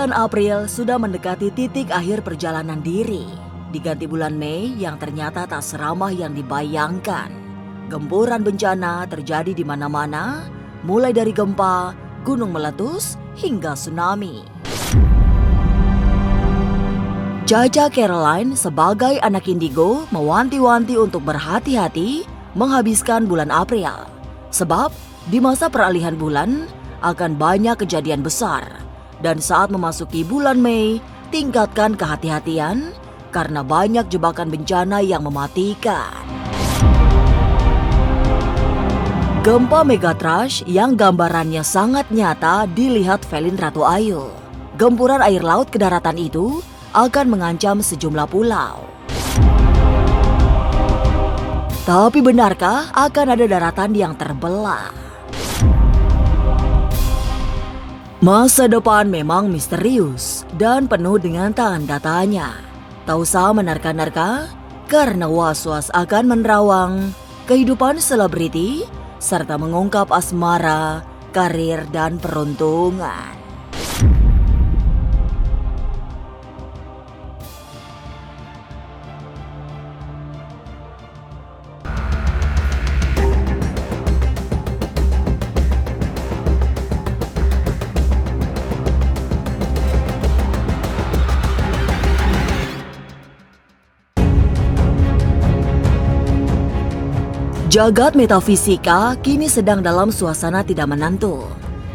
Bulan April sudah mendekati titik akhir perjalanan diri, diganti bulan Mei yang ternyata tak seramah yang dibayangkan. Gempuran bencana terjadi di mana-mana, mulai dari gempa, gunung meletus, hingga tsunami. Caca Caroline sebagai anak indigo mewanti-wanti untuk berhati-hati menghabiskan bulan April. Sebab di masa peralihan bulan akan banyak kejadian besar. Dan saat memasuki bulan Mei, tingkatkan kehati-hatian karena banyak jebakan bencana yang mematikan. Gempa Megatrash yang gambarannya sangat nyata dilihat Velin Ratu Ayu. Gempuran air laut ke daratan itu akan mengancam sejumlah pulau. Tapi benarkah akan ada daratan yang terbelah? Masa depan memang misterius dan penuh dengan tanda tanya. Tak usah menerka-nerka karena was-was akan menerawang kehidupan selebriti serta mengungkap asmara, karir, dan peruntungan. Jagat metafisika kini sedang dalam suasana tidak menentu.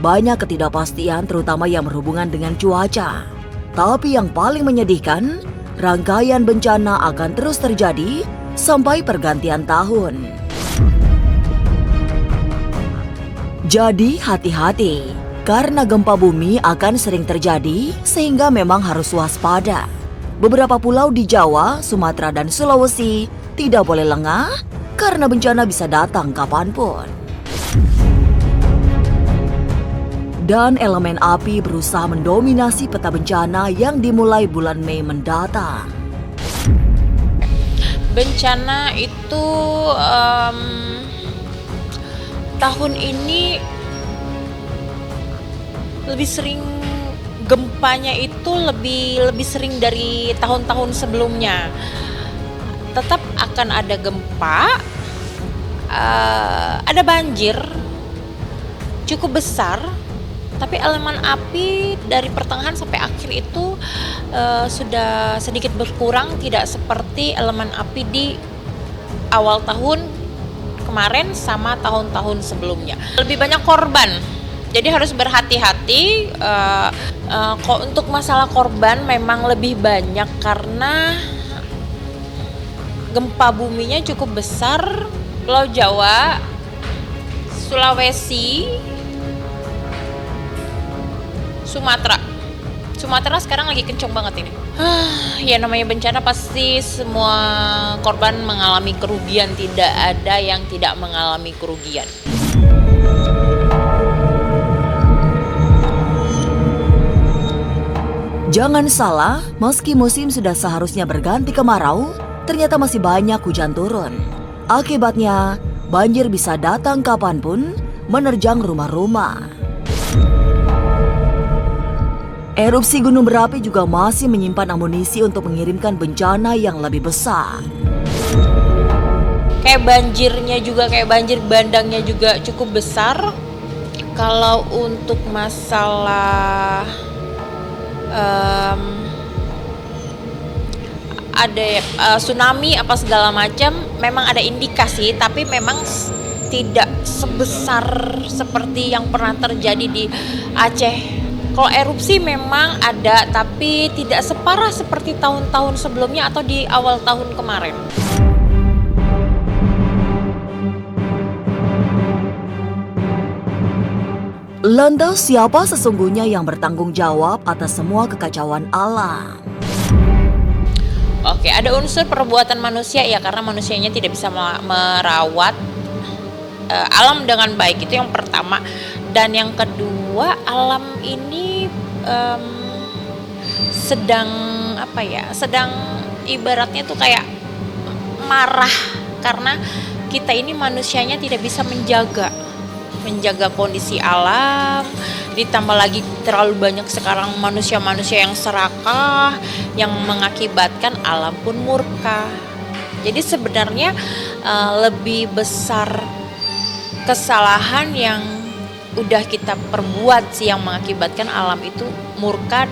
Banyak ketidakpastian terutama yang berhubungan dengan cuaca. Tapi yang paling menyedihkan, rangkaian bencana akan terus terjadi sampai pergantian tahun. Jadi hati-hati, karena gempa bumi akan sering terjadi sehingga memang harus waspada. Beberapa pulau di Jawa, Sumatera, dan Sulawesi tidak boleh lengah karena bencana bisa datang kapanpun. Dan elemen api berusaha mendominasi peta bencana yang dimulai bulan Mei mendatang. Bencana itu tahun ini lebih sering, gempanya itu lebih sering dari tahun-tahun sebelumnya. Tetap akan ada gempa, ada banjir cukup besar, tapi elemen api dari pertengahan sampai akhir itu sudah sedikit berkurang, tidak seperti elemen api di awal tahun kemarin sama tahun-tahun sebelumnya. Lebih banyak korban, jadi harus berhati-hati. Untuk masalah korban memang lebih banyak karena gempa buminya cukup besar. Pulau Jawa, Sulawesi, Sumatera sekarang lagi kenceng banget ini. Ya namanya bencana pasti semua korban mengalami kerugian, tidak ada yang tidak mengalami kerugian. Jangan salah, meski musim sudah seharusnya berganti kemarau, ternyata masih banyak hujan turun. Akibatnya, banjir bisa datang kapanpun, menerjang rumah-rumah. Erupsi gunung berapi juga masih menyimpan amunisi untuk mengirimkan bencana yang lebih besar. Kayak banjirnya juga, kayak banjir bandangnya juga cukup besar. Kalau untuk masalah ada tsunami apa segala macam, memang ada indikasi, tapi memang tidak sebesar seperti yang pernah terjadi di Aceh. Kalau erupsi memang ada, tapi tidak separah seperti tahun-tahun sebelumnya atau di awal tahun kemarin. Lantas siapa sesungguhnya yang bertanggung jawab atas semua kekacauan alam? Oke, ada unsur perbuatan manusia ya, karena manusianya tidak bisa merawat alam dengan baik, itu yang pertama. Dan yang kedua, alam ini sedang ibaratnya tuh kayak marah karena kita ini manusianya tidak bisa menjaga kondisi alam, ditambah lagi terlalu banyak sekarang manusia-manusia yang serakah, yang mengakibatkan alam pun murka. Jadi sebenarnya lebih besar kesalahan yang udah kita perbuat sih yang mengakibatkan alam itu murka.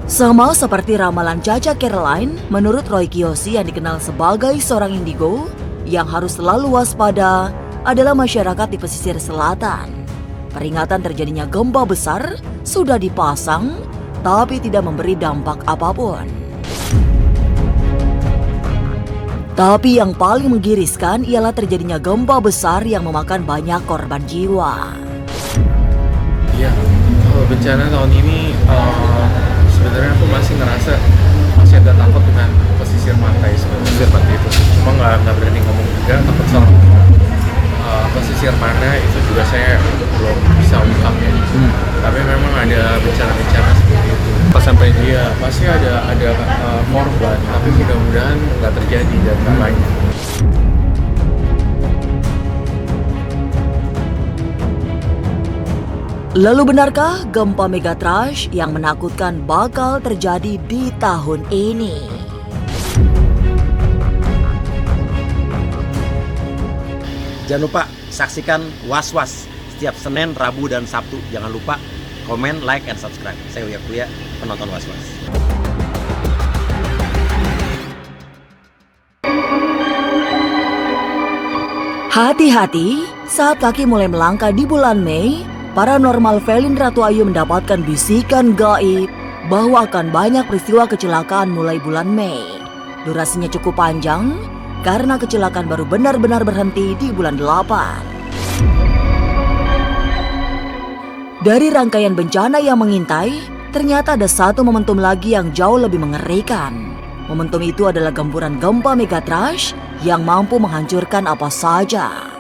Sama seperti ramalan Caca Caroline, menurut Roy Kiyoshi yang dikenal sebagai seorang indigo, yang harus selalu waspada adalah masyarakat di pesisir selatan. Peringatan terjadinya gempa besar sudah dipasang, tapi tidak memberi dampak apapun. Tapi yang paling menggiriskan ialah terjadinya gempa besar yang memakan banyak korban jiwa. Iya, kalau bencana tahun ini sebenarnya aku masih ngerasa masih ada takut dengan pesisir pantai seperti itu. Cuma nggak berani ngomong juga, takut salah. Pesisir mana itu juga saya belum bisa ungkap ya. Tapi memang ada bencana-bencana seperti itu. Pas sampai dia pasti ada korban, tapi mudah-mudahan nggak terjadi dan nggak banyak. Lalu benarkah gempa megatrash yang menakutkan bakal terjadi di tahun ini? Jangan lupa saksikan Was-Was setiap Senin, Rabu, dan Sabtu. Jangan lupa komen, like, and subscribe. Saya Uya Kuya, penonton Was-Was. Hati-hati, saat kaki mulai melangkah di bulan Mei, paranormal Velin Ratu Ayu mendapatkan bisikan gaib bahwa akan banyak peristiwa kecelakaan mulai bulan Mei. Durasinya cukup panjang karena kecelakaan baru benar-benar berhenti di bulan 8. Dari rangkaian bencana yang mengintai, ternyata ada satu momentum lagi yang jauh lebih mengerikan. Momentum itu adalah gempuran gempa megatrash yang mampu menghancurkan apa saja.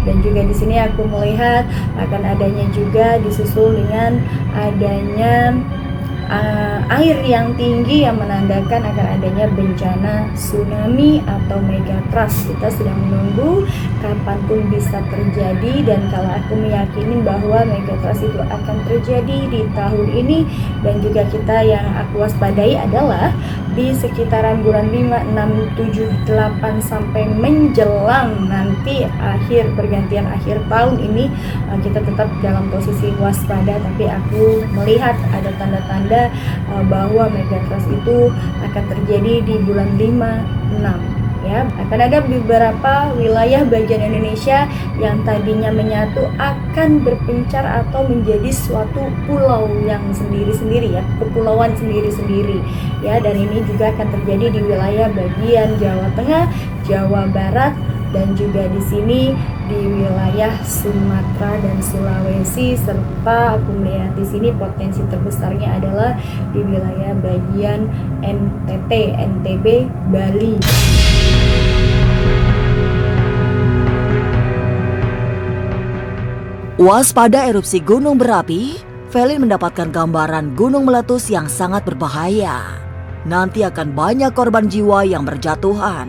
Dan juga di sini aku melihat akan adanya juga disusul dengan adanya air yang tinggi yang menandakan akan adanya bencana tsunami atau megatrash. Kita sedang menunggu kapanpun bisa terjadi, dan kalau aku meyakini bahwa megatrash itu akan terjadi di tahun ini. Dan juga kita yang aku waspadai adalah di sekitaran bulan 5, 6, 7, 8 sampai menjelang nanti pergantian akhir tahun ini, kita tetap dalam posisi waspada. Tapi aku melihat ada tanda-tanda bahwa megatrash itu akan terjadi di bulan 5, 6. Ya, akan ada beberapa wilayah bagian Indonesia yang tadinya menyatu akan berpencar atau menjadi suatu pulau yang sendiri-sendiri ya, kepulauan sendiri-sendiri ya. Dan ini juga akan terjadi di wilayah bagian Jawa Tengah, Jawa Barat, dan juga di sini di wilayah Sumatera dan Sulawesi, serta aku melihat di sini potensi terbesarnya adalah di wilayah bagian NTT, NTB, Bali. Waspada erupsi gunung berapi, Velin mendapatkan gambaran gunung meletus yang sangat berbahaya. Nanti akan banyak korban jiwa yang berjatuhan.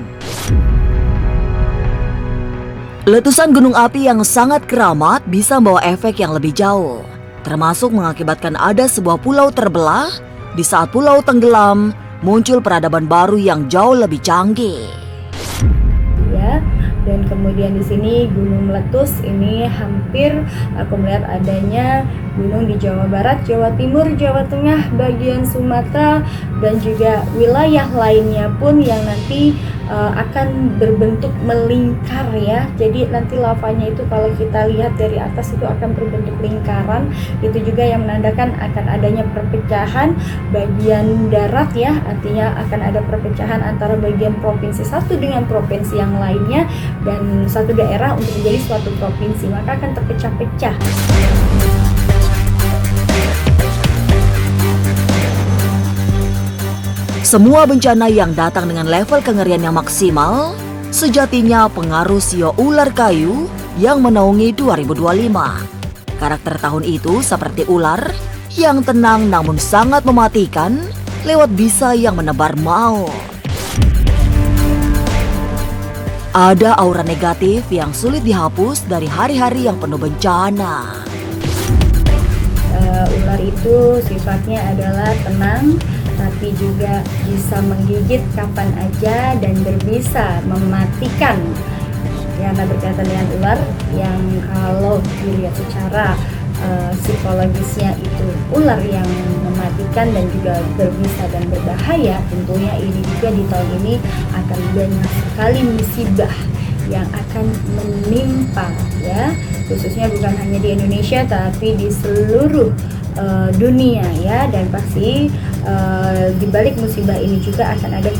Letusan gunung api yang sangat keramat bisa membawa efek yang lebih jauh, termasuk mengakibatkan ada sebuah pulau terbelah. Di saat pulau tenggelam, muncul peradaban baru yang jauh lebih canggih. Ya, dan kemudian di sini gunung meletus ini hampir aku melihat adanya gunung di Jawa Barat, Jawa Timur, Jawa Tengah, bagian Sumatera, dan juga wilayah lainnya pun yang nanti akan berbentuk melingkar ya. Jadi nanti lavanya itu kalau kita lihat dari atas itu akan berbentuk lingkaran. Itu juga yang menandakan akan adanya perpecahan bagian darat ya. Artinya akan ada perpecahan antara bagian provinsi satu dengan provinsi yang lainnya, dan satu daerah untuk menjadi suatu provinsi, maka akan terpecah-pecah. Semua bencana yang datang dengan level kengerian yang maksimal, sejatinya pengaruh sio ular kayu yang menaungi 2025. Karakter tahun itu seperti ular yang tenang namun sangat mematikan lewat bisa yang menebar maut. Ada aura negatif yang sulit dihapus dari hari-hari yang penuh bencana. Ular itu sifatnya adalah tenang, tapi juga bisa menggigit kapan aja dan berbisa mematikan. Karena berkaitan dengan ular yang kalau dilihat secara psikologisnya itu ular yang mematikan dan juga berbisa dan berbahaya, tentunya ini juga di tahun ini akan banyak sekali musibah yang akan menimpa, ya, khususnya bukan hanya di Indonesia tapi di seluruh dunia, ya. Dan pasti di balik musibah ini juga akan ada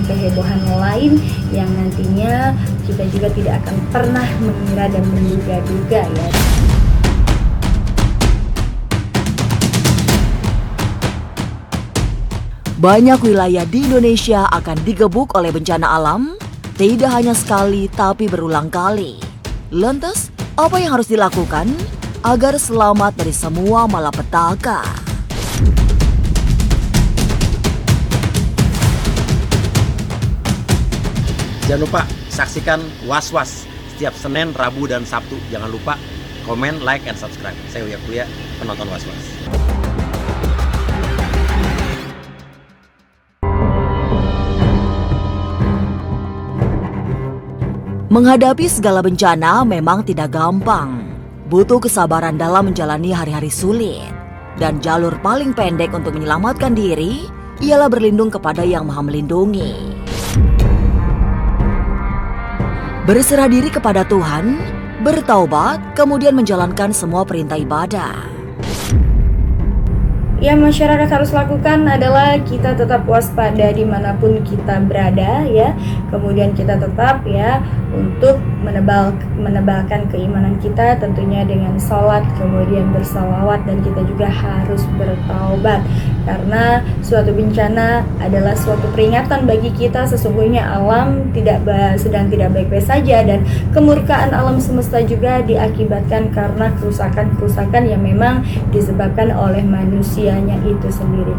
kehebohan lain yang nantinya kita juga tidak akan pernah mengira dan menduga-duga, ya. Banyak wilayah di Indonesia akan digebuk oleh bencana alam, tidak hanya sekali tapi berulang kali. Lantas, apa yang harus dilakukan agar selamat dari semua malapetaka? Jangan lupa saksikan Was-Was setiap Senin, Rabu, dan Sabtu. Jangan lupa komen, like, and subscribe. Saya Uya Kuya, penonton Was-Was. Menghadapi segala bencana memang tidak gampang. Butuh kesabaran dalam menjalani hari-hari sulit. Dan jalur paling pendek untuk menyelamatkan diri ialah berlindung kepada Yang Maha Melindungi. Berserah diri kepada Tuhan, bertaubat, kemudian menjalankan semua perintah ibadah. Yang masyarakat harus lakukan adalah kita tetap waspada dimanapun kita berada, ya. Kemudian kita tetap, ya, untuk menebalkan keimanan kita tentunya dengan sholat, kemudian bersalawat, dan kita juga harus bertaubat. Karena suatu bencana adalah suatu peringatan bagi kita, sesungguhnya alam sedang tidak baik-baik saja, dan kemurkaan alam semesta juga diakibatkan karena kerusakan-kerusakan yang memang disebabkan oleh manusianya itu sendiri.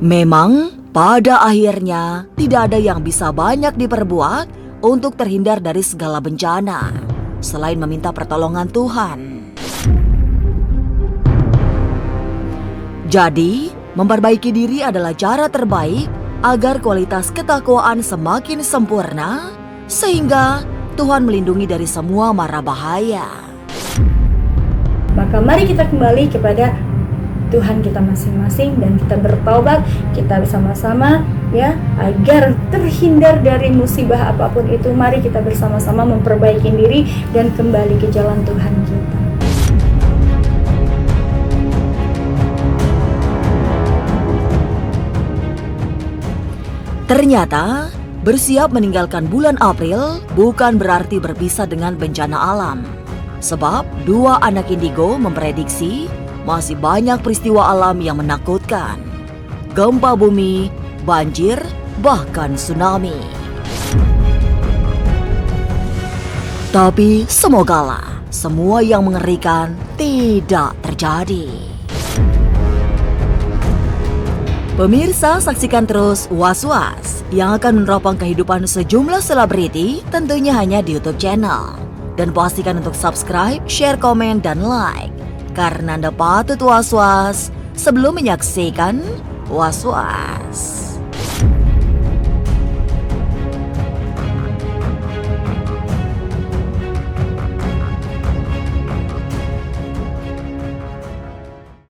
Memang pada akhirnya tidak ada yang bisa banyak diperbuat untuk terhindar dari segala bencana selain meminta pertolongan Tuhan. Jadi, memperbaiki diri adalah cara terbaik agar kualitas ketakwaan semakin sempurna sehingga Tuhan melindungi dari semua mara bahaya. Maka mari kita kembali kepada Tuhan kita masing-masing dan kita bertaubat, kita bersama-sama, ya, agar terhindar dari musibah apapun itu. Mari kita bersama-sama memperbaiki diri dan kembali ke jalan Tuhan kita. Ternyata, bersiap meninggalkan bulan April bukan berarti berpisah dengan bencana alam. Sebab 2 anak indigo memprediksi masih banyak peristiwa alam yang menakutkan. Gempa bumi, banjir, bahkan tsunami. Tapi semogalah semua yang mengerikan tidak terjadi. Pemirsa, saksikan terus Was-Was yang akan meneropong kehidupan sejumlah selebriti tentunya hanya di YouTube channel. Dan pastikan untuk subscribe, share, komen, dan like. Karena Anda patut was-was sebelum menyaksikan Was-Was.